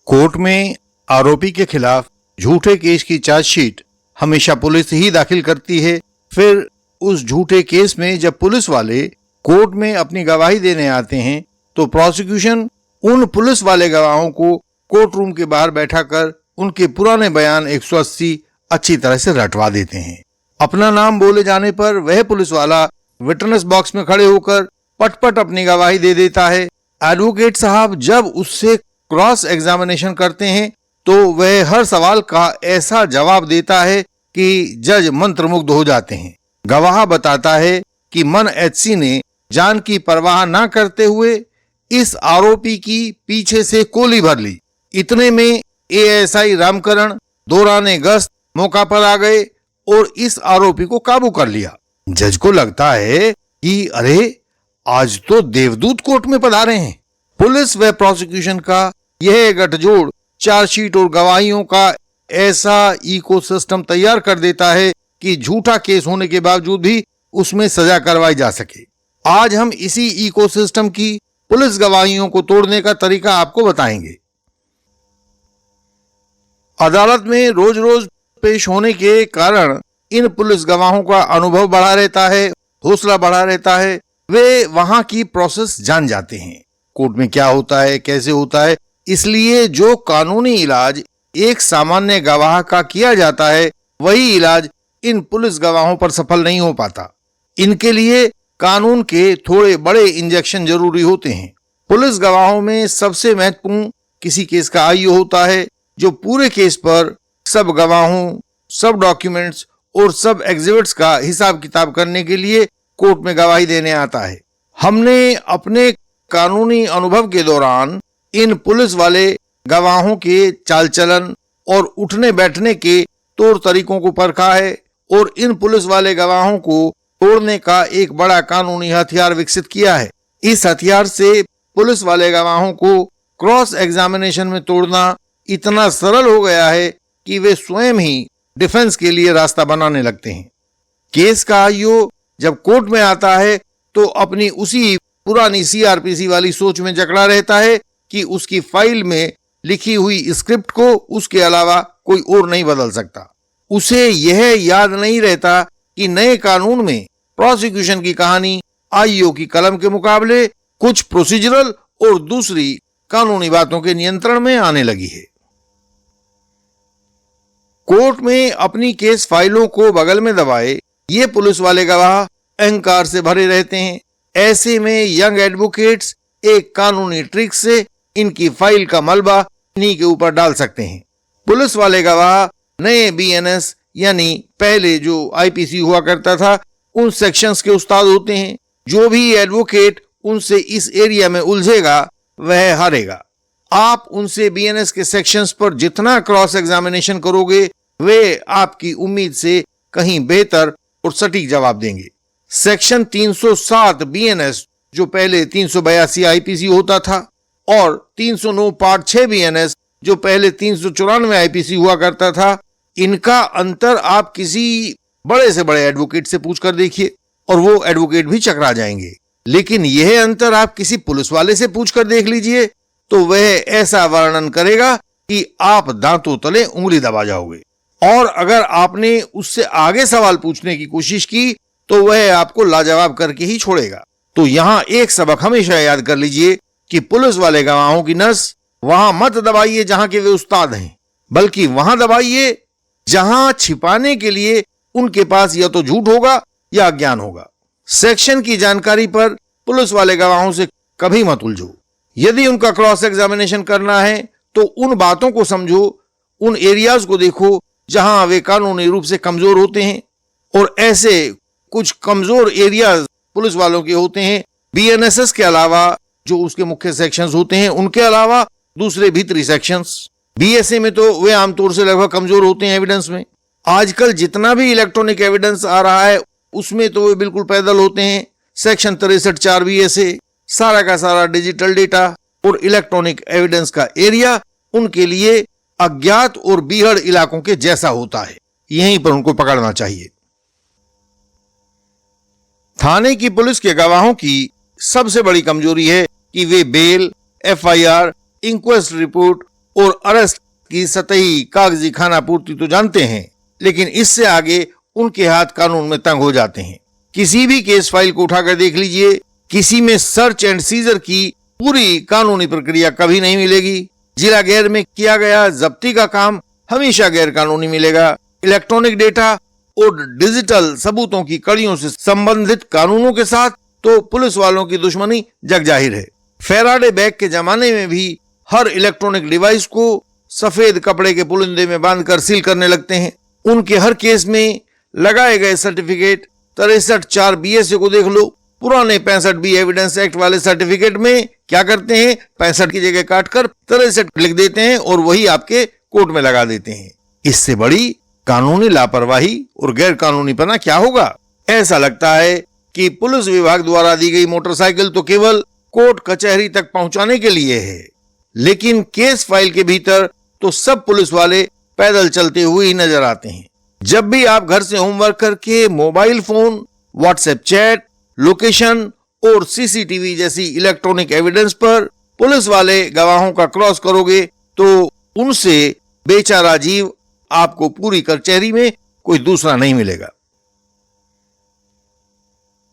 Court में आरोपी के खिलाफ झूठे केस की चार्जशीट हमेशा पुलिस ही दाखिल करती है। फिर उस झूठे केस में जब पुलिस वाले कोर्ट में अपनी गवाही देने आते हैं तो प्रोसिक्यूशन उन पुलिस वाले गवाहों को कोर्ट रूम के बाहर बैठाकर उनके पुराने बयान 180 अच्छी तरह से रटवा देते हैं। अपना नाम बोले जाने पर वह पुलिस वाला विटनेस बॉक्स में खड़े होकर पटपट अपनी गवाही दे देता है। एडवोकेट साहब जब उससे क्रॉस एग्जामिनेशन करते हैं तो वह हर सवाल का ऐसा जवाब देता है कि जज मंत्रमुग्ध हो जाते हैं। गवाह बताता है कि मन एचसी ने जान की परवाह न करते हुए इस आरोपी की पीछे से गोली भर ली। इतने में एएसआई रामकरण दौराने गश्त मौका पर आ गए और इस आरोपी को काबू कर लिया। जज को लगता है कि अरे आज तो देवदूत कोर्ट में पधारे हैं। पुलिस व प्रोसिक्यूशन का यह गठजोड़ चार्जशीट और गवाहियों का ऐसा इकोसिस्टम तैयार कर देता है कि झूठा केस होने के बावजूद भी उसमें सजा करवाई जा सके। आज हम इसी इकोसिस्टम की पुलिस गवाहियों को तोड़ने का तरीका आपको बताएंगे। अदालत में रोज रोज पेश होने के कारण इन पुलिस गवाहों का अनुभव बढ़ा रहता है, हौसला बढ़ा रहता है। वे वहां की प्रोसेस जान जाते हैं, कोर्ट में क्या होता है, कैसे होता है। इसलिए जो कानूनी इलाज एक सामान्य गवाह का किया जाता है वही इलाज इन पुलिस गवाहों पर सफल नहीं हो पाता। इनके लिए कानून के थोड़े बड़े इंजेक्शन जरूरी होते हैं। पुलिस गवाहों में सबसे महत्वपूर्ण किसी केस का आईओ होता है जो पूरे केस पर सब गवाहों, सब डॉक्यूमेंट्स और सब एग्जिबिट्स का हिसाब किताब करने के लिए कोर्ट में गवाही देने आता है। हमने अपने कानूनी अनुभव के दौरान इन पुलिस वाले गवाहों के चाल चलन और उठने बैठने के तौर तरीकों को परखा है और इन पुलिस वाले गवाहों को तोड़ने का एक बड़ा कानूनी हथियार विकसित किया है। इस हथियार से पुलिस वाले गवाहों को क्रॉस एग्जामिनेशन में तोड़ना इतना सरल हो गया है कि वे स्वयं ही डिफेंस के लिए रास्ता बनाने लगते हैं। केस का आईओ जब कोर्ट में आता है तो अपनी उसी पुरानी सीआरपीसी वाली सोच में जकड़ा रहता है कि उसकी फाइल में लिखी हुई स्क्रिप्ट को उसके अलावा कोई और नहीं बदल सकता। उसे यह याद नहीं रहता कि नए कानून में प्रोसिक्यूशन की कहानी आईओ की कलम के मुकाबले कुछ प्रोसीजरल और दूसरी कानूनी बातों के नियंत्रण में आने लगी है। कोर्ट में अपनी केस फाइलों को बगल में दबाए ये पुलिस वाले गवाह अहंकार से भरे रहते हैं। ऐसे में यंग एडवोकेट्स एक कानूनी ट्रिक से इनकी फाइल का मलबा इन्हीं के ऊपर डाल सकते हैं। पुलिस वाले गवाह नए बीएनएस यानी पहले जो आईपीसी हुआ करता था उन सेक्शंस के उस्ताद होते हैं। जो भी एडवोकेट उनसे इस एरिया में उलझेगा वह हारेगा। आप उनसे बीएनएस के सेक्शंस पर जितना क्रॉस एग्जामिनेशन करोगे वे आपकी उम्मीद से कहीं बेहतर और सटीक जवाब देंगे। सेक्शन 307 बीएनएस जो पहले 382 आईपीसी होता था और 309 पार्ट 6 बीएनएस जो पहले 394 आईपीसी हुआ करता था, इनका अंतर आप किसी बड़े से बड़े एडवोकेट से पूछकर देखिए और वो एडवोकेट भी चकरा जाएंगे। लेकिन यह अंतर आप किसी पुलिस वाले से पूछकर देख लीजिए तो वह ऐसा वर्णन करेगा कि आप दांतों तले उंगली दबा जाओगे। और अगर आपने उससे आगे सवाल पूछने की कोशिश की तो वह आपको लाजवाब करके ही छोड़ेगा। तो यहाँ एक सबक हमेशा याद कर लीजिए कि पुलिस वाले गवाहों की नस वहां मत दबाइए जहां के वे उस्ताद हैं, बल्कि वहां दबाइए जहां छिपाने के लिए उनके पास या तो झूठ होगा या अज्ञान होगा। सेक्शन की जानकारी पर पुलिस वाले गवाहों से कभी मत उलझो। यदि उनका क्रॉस एग्जामिनेशन करना है तो उन बातों को समझो, उन एरियाज को देखो जहां वे कानूनी रूप से कमजोर होते हैं। और ऐसे कुछ कमजोर एरियाज पुलिस वालों के होते हैं बीएनएसएस के अलावा, जो उसके मुख्य सेक्शंस होते हैं उनके अलावा दूसरे भीतरी सेक्शंस। बीएसए में तो वे आमतौर से लगभग कमजोर होते हैं एविडेंस में। आजकल जितना भी इलेक्ट्रॉनिक एविडेंस आ रहा है उसमें तो वे बिल्कुल पैदल होते हैं। सेक्शन 63(4) बीएसए सारा का सारा डिजिटल डेटा और इलेक्ट्रॉनिक एविडेंस का एरिया उनके लिए अज्ञात और बीहड़ इलाकों के जैसा होता है। यहीं पर उनको पकड़ना चाहिए। थाने की पुलिस के गवाहों की सबसे बड़ी कमजोरी है कि वे बेल, एफआईआर, इंक्वेस्ट रिपोर्ट और अरेस्ट की सतही कागजी खाना पूर्ति तो जानते हैं, लेकिन इससे आगे उनके हाथ कानून में तंग हो जाते हैं। किसी भी केस फाइल को उठाकर देख लीजिए, किसी में सर्च एंड सीजर की पूरी कानूनी प्रक्रिया कभी नहीं मिलेगी। जिला गैर में किया गया जब्ती का काम हमेशा गैर कानूनी मिलेगा। इलेक्ट्रॉनिक डेटा और डिजिटल सबूतों की कड़ियों से संबंधित कानूनों के साथ तो पुलिस वालों की दुश्मनी जग जाहिर है। फेराडे बैग के जमाने में भी हर इलेक्ट्रॉनिक डिवाइस को सफेद कपड़े के पुलिंदे में बांधकर सील करने लगते हैं। उनके हर केस में लगाए गए सर्टिफिकेट 63(4) BSA को देख लो। पुराने 65B एविडेंस एक्ट वाले सर्टिफिकेट में क्या करते हैं, 65 की जगह काटकर 63 लिख देते हैं और वही आपके कोर्ट में लगा देते हैं। इससे बड़ी कानूनी लापरवाही और गैर कानूनीपना क्या होगा। ऐसा लगता है कि पुलिस विभाग द्वारा दी गई मोटरसाइकिल तो केवल कोर्ट कचहरी तक पहुंचाने के लिए है, लेकिन केस फाइल के भीतर तो सब पुलिस वाले पैदल चलते हुए ही नजर आते हैं। जब भी आप घर से होमवर्क करके mobile phone, WhatsApp chat, location और CCTV जैसी इलेक्ट्रॉनिक एविडेंस पर पुलिस वाले गवाहों का क्रॉस करोगे तो उनसे बेचारा जीव आपको पूरी कचहरी में कोई दूसरा नहीं मिलेगा।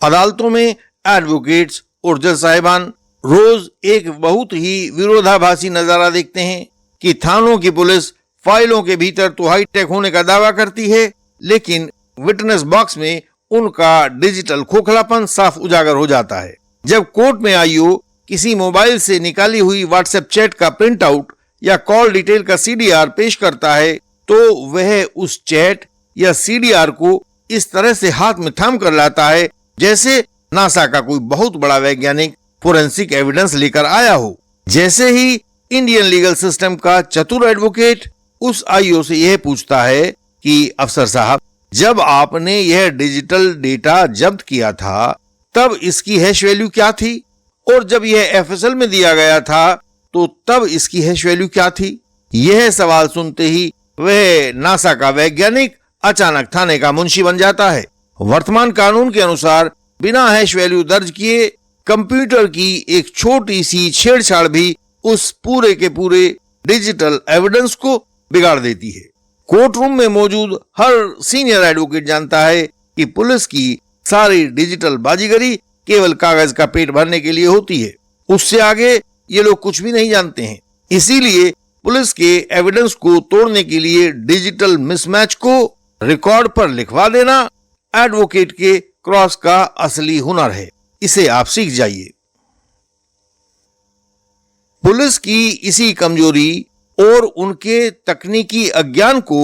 अदालतों में एडवोकेट्स और जज साहिबान रोज एक बहुत ही विरोधाभासी नजारा देखते हैं कि थानों की पुलिस फाइलों के भीतर तो हाईटेक होने का दावा करती है, लेकिन विटनेस बॉक्स में उनका डिजिटल खोखलापन साफ उजागर हो जाता है। जब कोर्ट में आईओ किसी मोबाइल से निकाली हुई व्हाट्सएप चैट का प्रिंट आउट या कॉल डिटेल का CDR पेश करता है तो वह उस चैट या CDR को इस तरह से हाथ में थाम कर लाता है जैसे नासा का कोई बहुत बड़ा वैज्ञानिक फोरेंसिक एविडेंस लेकर आया हो। जैसे ही इंडियन लीगल सिस्टम का चतुर एडवोकेट उस आईओ से यह पूछता है कि अफसर साहब, जब आपने यह डिजिटल डेटा जब्त किया था तब इसकी हैश वैल्यू क्या थी, और जब यह FSL में दिया गया था तो तब इसकी हैश वैल्यू क्या थी। यह सवाल सुनते ही वह नासा का वैज्ञानिक अचानक थाने का मुंशी बन जाता है। वर्तमान कानून के अनुसार बिना हैश वैल्यू दर्ज किए कंप्यूटर की एक छोटी सी छेड़छाड़ भी उस पूरे के पूरे डिजिटल एविडेंस को बिगाड़ देती है। कोर्ट रूम में मौजूद हर सीनियर एडवोकेट जानता है कि पुलिस की सारी डिजिटल बाजीगरी केवल कागज का पेट भरने के लिए होती है, उससे आगे ये लोग कुछ भी नहीं जानते हैं। इसीलिए पुलिस के एविडेंस को तोड़ने के लिए डिजिटल मिसमैच को रिकॉर्ड पर लिखवा देना एडवोकेट के क्रॉस का असली हुनर है। इसे आप सीख जाइए। पुलिस की इसी कमजोरी और उनके तकनीकी अज्ञान को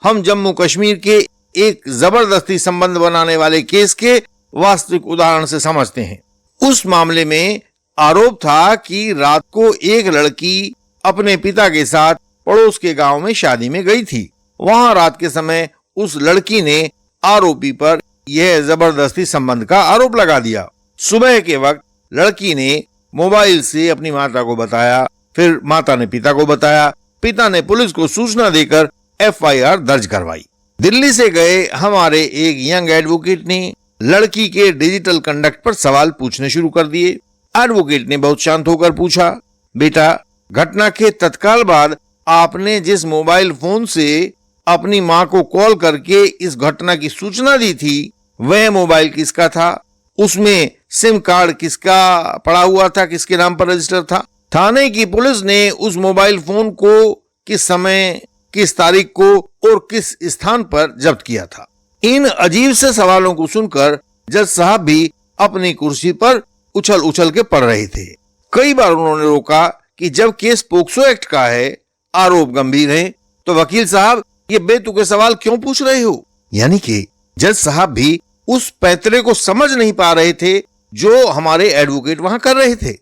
हम जम्मू कश्मीर के एक जबरदस्ती संबंध बनाने वाले केस के वास्तविक उदाहरण से समझते हैं। उस मामले में आरोप था कि रात को एक लड़की अपने पिता के साथ पड़ोस के गांव में शादी में गई थी। वहां रात के समय उस लड़की ने आरोपी पर यह जबरदस्ती संबंध का आरोप लगा दिया। सुबह के वक्त लड़की ने मोबाइल से अपनी माता को बताया, फिर माता ने पिता को बताया, पिता ने पुलिस को सूचना देकर FIR दर्ज करवाई। दिल्ली से गए हमारे एक यंग एडवोकेट ने लड़की के डिजिटल कंडक्ट पर सवाल पूछने शुरू कर दिए। एडवोकेट ने बहुत शांत होकर पूछा, बेटा, घटना के तत्काल बाद आपने जिस मोबाइल फोन से अपनी मां को कॉल करके इस घटना की सूचना दी थी, वह मोबाइल किसका था? उसमें सिम कार्ड किसका पड़ा हुआ था, किसके नाम पर रजिस्टर था? थाने की पुलिस ने उस मोबाइल फोन को किस समय, किस तारीख को और किस स्थान पर जब्त किया था? इन अजीब से सवालों को सुनकर जज साहब भी अपनी कुर्सी पर उछल उछल के पड़ रहे थे। कई बार उन्होंने रोका कि जब केस पोक्सो एक्ट का है, आरोप गंभीर है, तो वकील साहब ये बेतुके सवाल क्यों पूछ रहे हो? यानी कि जज साहब भी उस पैंतरे को समझ नहीं पा रहे थे जो हमारे एडवोकेट वहां कर रहे थे।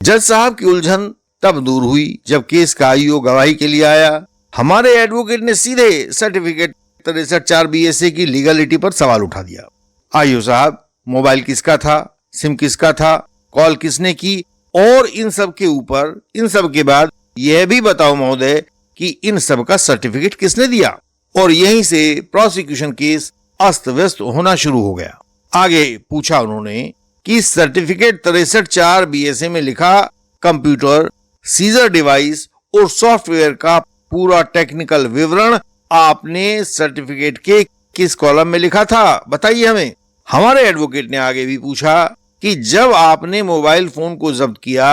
जज साहब की उलझन तब दूर हुई जब केस का आईओ गवाही के लिए आया। हमारे एडवोकेट ने सीधे सर्टिफिकेट 63(4) BSA की लीगलिटी पर सवाल उठा दिया। आईओ साहब, मोबाइल किसका था, सिम किसका था, कॉल किसने की, और इन सब के ऊपर, इन सब के बाद यह भी बताओ महोदय कि इन सब का सर्टिफिकेट किसने दिया। और यहीं से प्रोसिक्यूशन केस अस्त व्यस्त होना शुरू हो गया। आगे पूछा उन्होंने कि सर्टिफिकेट 63(4) BSA में लिखा कंप्यूटर सीजर डिवाइस और सॉफ्टवेयर का पूरा टेक्निकल विवरण आपने सर्टिफिकेट के किस कॉलम में लिखा था, बताइए हमें। हमारे एडवोकेट ने आगे भी पूछा कि जब आपने मोबाइल फोन को जब्त किया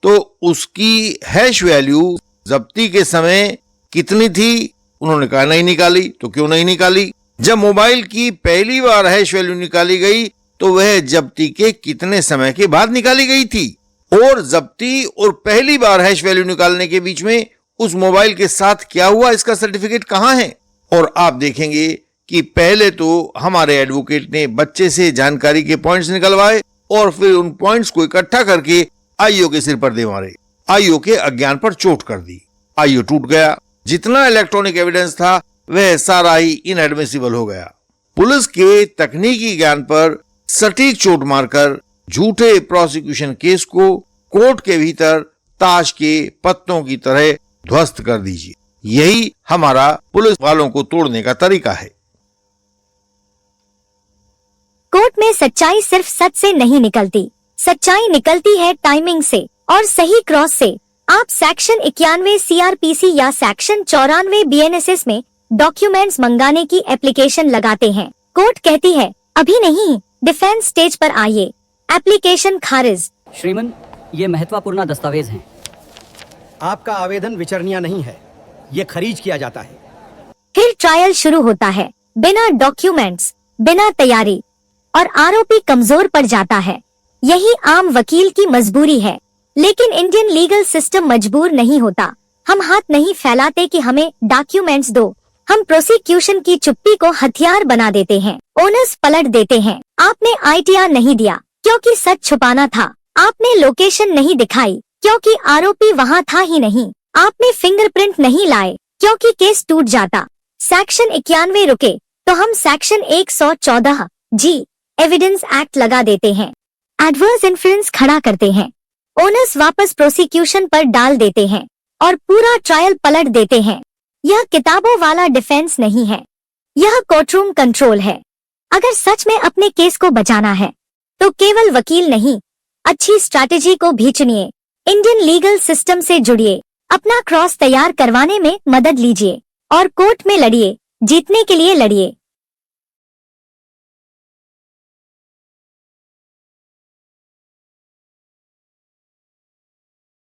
तो उसकी हैश वैल्यू जब्ती के समय कितनी थी? उन्होंने कहा नहीं निकाली। तो क्यों नहीं निकाली? जब मोबाइल की पहली बार हैश वैल्यू निकाली गई तो वह जब्ती के कितने समय के बाद निकाली गई थी? और जब्ती और पहली बार हैश वैल्यू निकालने के बीच में उस मोबाइल के साथ क्या हुआ, इसका सर्टिफिकेट कहां है? और आप देखेंगे कि पहले तो हमारे एडवोकेट ने बच्चे से जानकारी के पॉइंट्स निकलवाए और फिर उन पॉइंट्स को इकट्ठा करके आईओ के सिर पर दे मारे। आईओ के अज्ञान पर चोट कर दी। आईओ टूट गया। जितना इलेक्ट्रॉनिक एविडेंस था वह सारा ही इनएडमिसिबल हो गया। पुलिस के तकनीकी ज्ञान पर सटीक चोट मारकर झूठे प्रोसिक्यूशन केस को कोर्ट के भीतर ताश के पत्तों की तरह ध्वस्त कर दीजिए। यही हमारा पुलिस वालों को तोड़ने का तरीका है। कोर्ट में सच्चाई सिर्फ सच से नहीं निकलती, सच्चाई निकलती है टाइमिंग से और सही क्रॉस से। आप सेक्शन 91 सीआरपीसी या सेक्शन 94 बीएनएसएस में डॉक्यूमेंट्स मंगाने की एप्लीकेशन लगाते हैं। कोर्ट कहती है अभी नहीं, डिफेंस स्टेज पर आइए, एप्लीकेशन खारिज। श्रीमन, ये महत्वपूर्ण दस्तावेज हैं। आपका आवेदन विचारणीय नहीं है, ये खारिज किया जाता है। फिर ट्रायल शुरू होता है, बिना डॉक्यूमेंट्स, बिना तैयारी, और आरोपी कमजोर पड़ जाता है। यही आम वकील की मजबूरी है, लेकिन इंडियन लीगल सिस्टम मजबूर नहीं होता। हम हाथ नहीं फैलाते कि हमें डॉक्यूमेंट्स दो। हम प्रोसिक्यूशन की चुप्पी को हथियार बना देते हैं, ओनर्स पलट देते हैं। आपने आईटीआर नहीं दिया क्योंकि सच छुपाना था। आपने लोकेशन नहीं दिखाई क्योंकि आरोपी वहाँ था ही नहीं। आपने फिंगरप्रिंट नहीं लाए क्योंकि केस टूट जाता। सेक्शन 91 रुके तो हम सेक्शन 114 जी एविडेंस एक्ट लगा देते हैं, एडवर्स इन्फ्लुएंस खड़ा करते हैं, ओनर्स वापस प्रोसिक्यूशन पर डाल देते हैं और पूरा ट्रायल पलट देते हैं। यह किताबों वाला डिफेंस नहीं है, यह कोर्टरूम कंट्रोल है। अगर सच में अपने केस को बचाना है तो केवल वकील नहीं, अच्छी स्ट्रैटेजी को भी चुनिए। इंडियन लीगल सिस्टम से जुड़िए, अपना क्रॉस तैयार करवाने में मदद लीजिए और कोर्ट में लड़िए, जीतने के लिए लड़िए।